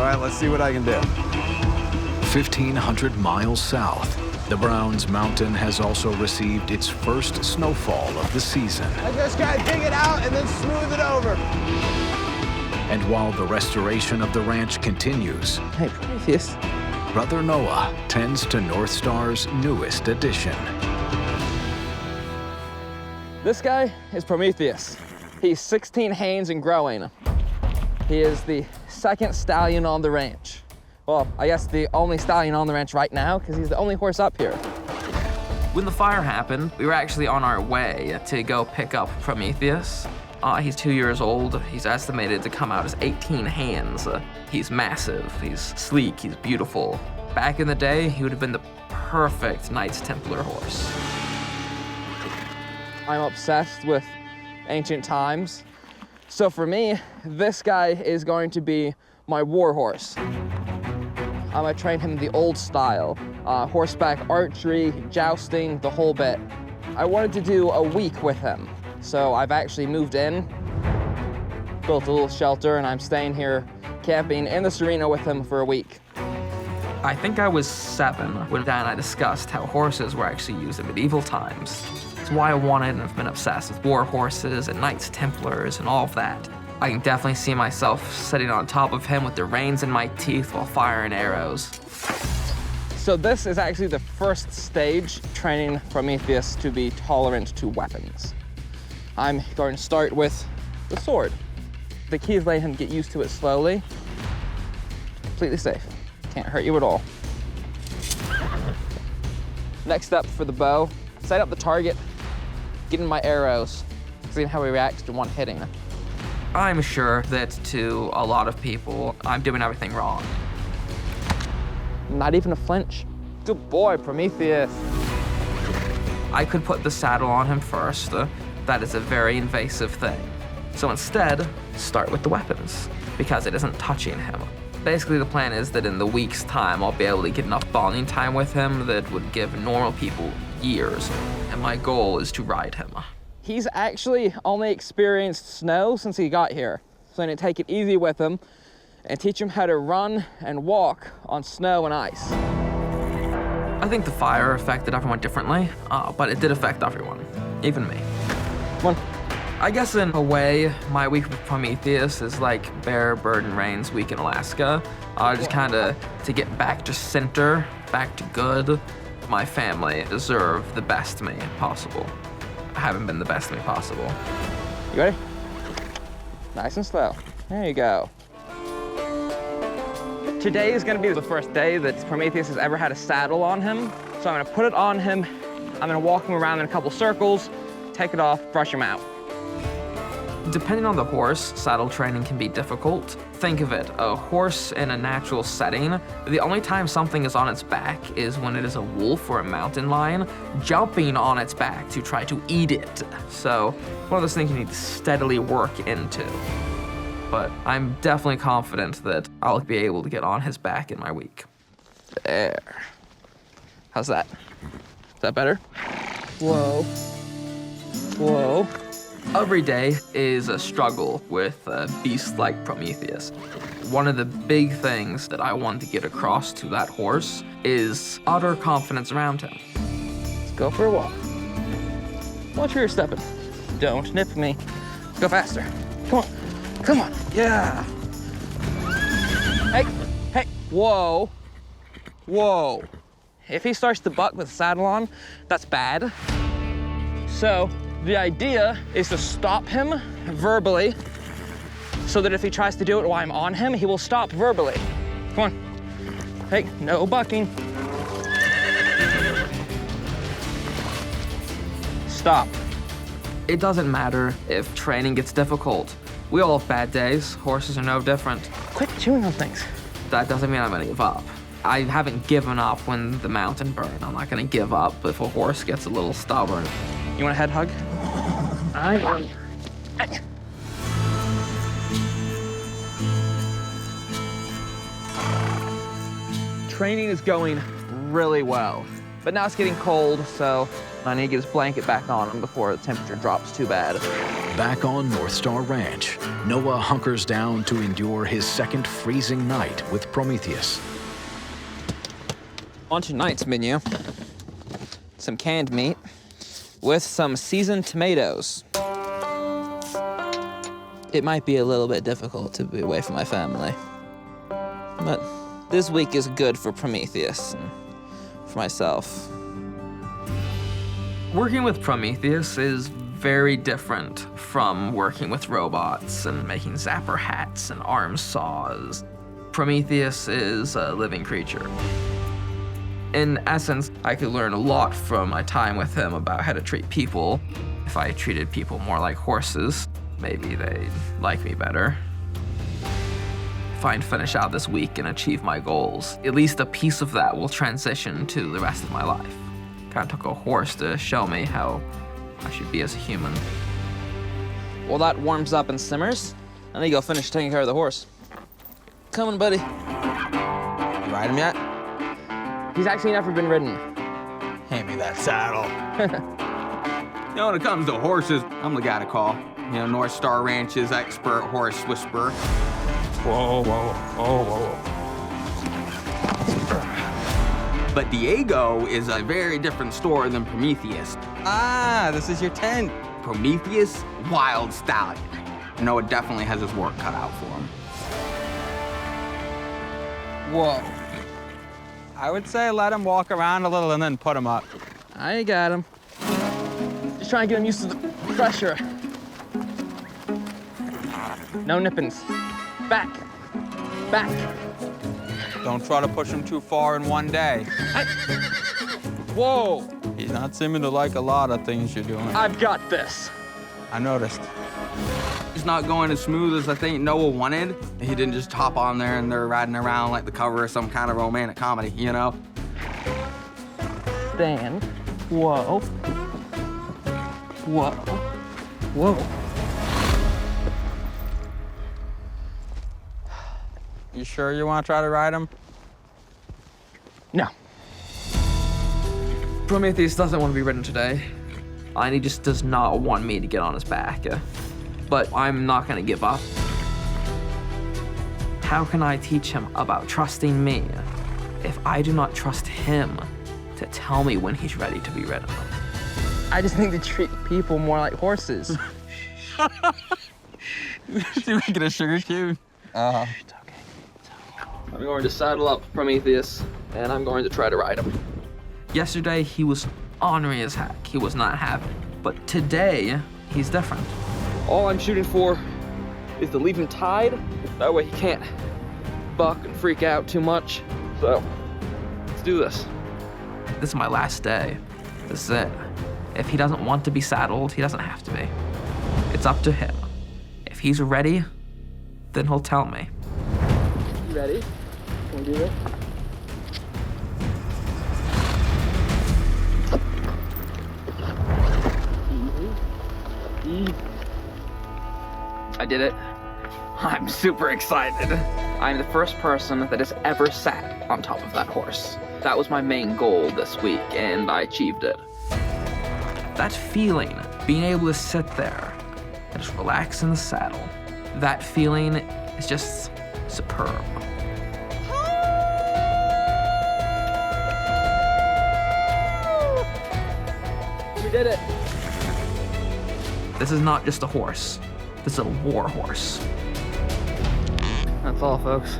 All right, let's see what I can do. 1,500 miles south, the Browns Mountain has also received its first snowfall of the season. I just gotta dig it out and then smooth it over. And while the restoration of the ranch continues, Hey, Prometheus. Brother Noah tends to North Star's newest addition. This guy is Prometheus. He's 16 hands and growing. He is the second stallion on the ranch. Well, I guess the only stallion on the ranch right now, because he's the only horse up here. When the fire happened, we were actually on our way to go pick up Prometheus. He's 2 years old. He's estimated to come out as 18 hands. He's massive, he's sleek, he's beautiful. Back in the day, he would have been the perfect Knights Templar horse. I'm obsessed with ancient times. So for me, this guy is going to be my Warhorse. I'm gonna train him the old style, horseback archery, jousting, the whole bit. I wanted to do a week with him. So I've actually moved in, built a little shelter, and I'm staying here camping in this arena with him for a week. I think I was 7 when Dan and I discussed how horses were actually used in medieval times. It's why I wanted and have been obsessed with war horses and Knights Templars and all of that. I can definitely see myself sitting on top of him with the reins in my teeth while firing arrows. So this is actually the first stage training Prometheus to be tolerant to weapons. I'm going to start with the sword. The key is letting him get used to it slowly. Completely safe. Can't hurt you at all. Next step for the bow, set up the target, get in my arrows, seeing how he reacts to one hitting. I'm sure that to a lot of people, I'm doing everything wrong. Not even a flinch. Good boy, Prometheus. I could put the saddle on him first. That is a very invasive thing. So instead, start with the weapons, because it isn't touching him. Basically, the plan is that in the week's time, I'll be able to get enough bonding time with him that would give normal people years. And my goal is to ride him. He's actually only experienced snow since he got here. So I'm gonna take it easy with him and teach him how to run and walk on snow and ice. I think the fire affected everyone differently, but it did affect everyone, even me. Come on. I guess in a way, my week with Prometheus is like Bear, Bird, and Rain's week in Alaska. Just kind of to get back to center, back to good. My family deserve the best me possible. I haven't been the best me possible. You ready? Nice and slow. There you go. Today is gonna be the first day that Prometheus has ever had a saddle on him. So I'm gonna put it on him. I'm gonna walk him around in a couple circles, take it off, brush him out. Depending on the horse, saddle training can be difficult. Think of it, a horse in a natural setting, the only time something is on its back is when it is a wolf or a mountain lion jumping on its back to try to eat it. So, one of those things you need to steadily work into. But I'm definitely confident that I'll be able to get on his back in my week. There. How's that? Is that better? Whoa. Whoa. Every day is a struggle with a beast like Prometheus. One of the big things that I want to get across to that horse is utter confidence around him. Let's go for a walk. Watch where you're stepping. Don't nip me. Let's go faster. Come on. Come on. Yeah. Hey, hey, whoa. Whoa. If he starts to buck with the saddle on, that's bad. So, the idea is to stop him verbally so that if he tries to do it while I'm on him, he will stop verbally. Come on. Hey, no bucking. Stop. It doesn't matter if training gets difficult. We all have bad days. Horses are no different. Quit chewing on things. That doesn't mean I'm gonna give up. I haven't given up when the mountain burned. I'm not gonna give up if a horse gets a little stubborn. You want a head hug? I am. Training is going really well. But now it's getting cold, so I need to get his blanket back on him before the temperature drops too bad. Back on North Star Ranch, Noah hunkers down to endure his second freezing night with Prometheus. On tonight's menu, some canned meat with some seasoned tomatoes. It might be a little bit difficult to be away from my family, but this week is good for Prometheus and for myself. Working with Prometheus is very different from working with robots and making zapper hats and arm saws. Prometheus is a living creature. In essence, I could learn a lot from my time with him about how to treat people. If I treated people more like horses, maybe they'd like me better. If I finish out this week and achieve my goals, at least a piece of that will transition to the rest of my life. Kind of took a horse to show me how I should be as a human. While that warms up and simmers, I need to go finish taking care of the horse. Coming, buddy. You ride him yet? He's actually never been ridden. Hand me that saddle. You know, when it comes to horses, I'm the guy to call. You know, North Star Ranch's expert horse whisperer. Whoa, whoa, whoa, whoa. But Diego is a very different story than Prometheus. Ah, this is your tent. Prometheus, wild stallion. Noah definitely has his work cut out for him. Whoa. I would say let him walk around a little and then put him up. I got him. Just trying to get him used to the pressure. No nippings. Back. Back. Don't try to push him too far in one day. Whoa. He's not seeming to like a lot of things you're doing. I've got this. I noticed. It's not going as smooth as I think Noah wanted. He didn't just hop on there and they're riding around like the cover of some kind of romantic comedy, you know? Stand. Whoa. Whoa. Whoa. You sure you want to try to ride him? No. Prometheus doesn't want to be ridden today, and he just does not want me to get on his back. But I'm not going to give up. How can I teach him about trusting me if I do not trust him to tell me when he's ready to be ridden? I just need to treat people more like horses. Is he making a sugar cube? Uh-huh. I'm going to saddle up Prometheus, and I'm going to try to ride him. Yesterday, he was ornery as heck. He was not happy. But today, he's different. All I'm shooting for is to leave him tied. That way he can't buck and freak out too much. So, let's do this. This is my last day. This is it. If he doesn't want to be saddled, he doesn't have to be. It's up to him. If he's ready, then he'll tell me. You ready? Can we do this? Easy. I did it. I'm super excited. I'm the first person that has ever sat on top of that horse. That was my main goal this week, and I achieved it. That feeling, being able to sit there and just relax in the saddle, that feeling is just superb. We did it. This is not just a horse. This is a war horse. That's all, folks.